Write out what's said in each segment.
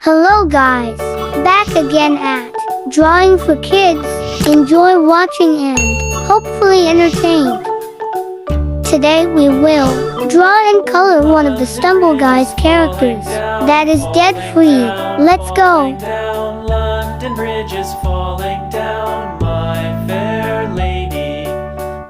Hello guys, back again at Drawing for Kids. Enjoy watching and hopefully entertained. Today we will draw and color one of the Stumble Guys characters that is dead free. Let's go. Down, London Bridge is falling down, my fair lady.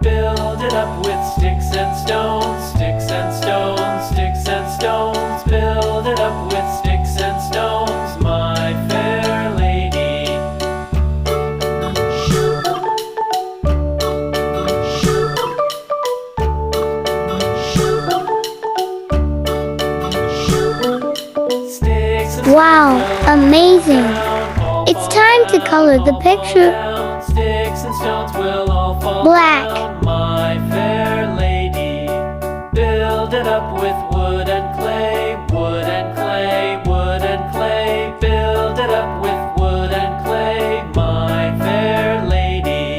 Build it up with sticks and stones, sticks and stones, sticks and stones. Build it up with sticks and stones, my fair lady. Wow, amazing. It's time to color the picture. Sticks and stones will all fall Black. down, my fair lady. Build it up with wood and clay, wood and clay, wood and clay. Build it up with wood and clay, my fair lady.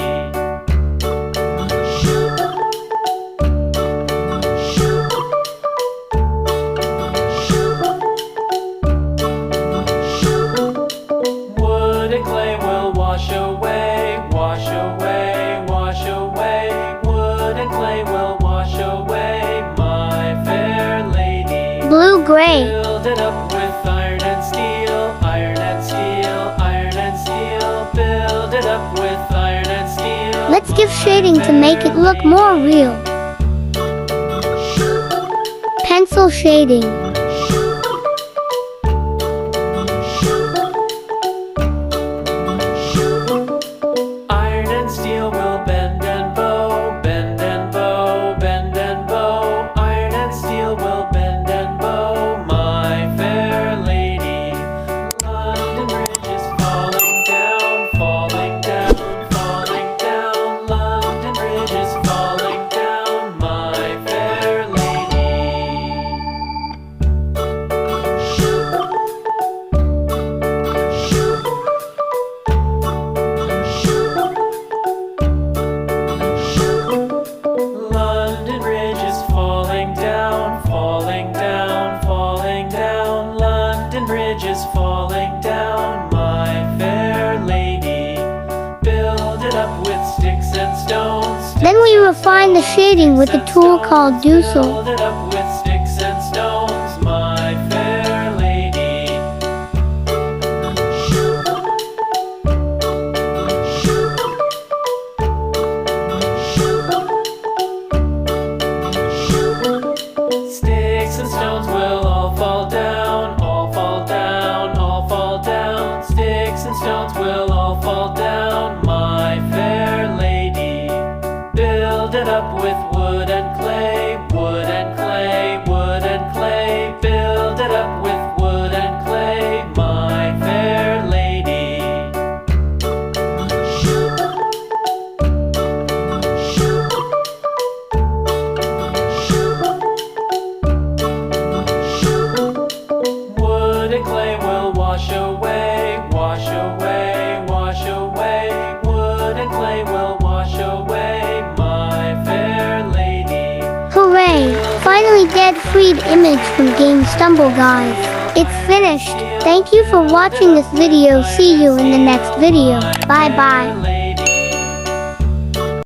Wood and clay will wash away, wash away, wash away. Wood and clay will wash away, my fair lady. Blue-gray. Build it up with iron and steel, iron and steel, iron and steel. Build it up with iron and steel. Let's give shading to make it look more real. Pencil shading. Iron and steel will bend and bow, bend and bow, bend and bow. Iron and steel will bend and bow, my fair lady. London Bridge is falling down, falling down, falling down. London Bridge is falling down, my fair lady. London Bridge is falling down, falling down, falling down. London Bridge is falling down, my fair lady. Build it up with sticks and stones. Then we refine the shading with a tool called Doozle. Build it up with sticks and stones, my fair lady. Sticks and stones will all fall down, all fall down, all fall down. Sticks and stones will all fall down, my fair lady. Build it up with wood and clay, wood and clay, wood and clay. Build it up with wood and clay, my fair lady. Wood and clay will wash away, wash away, wash away. Wood and clay will wash away, my fair lady. Hooray! Finally dead-freed image from game Stumble Guys. It's finished. Thank you for watching this video. See you in the next video. Bye bye.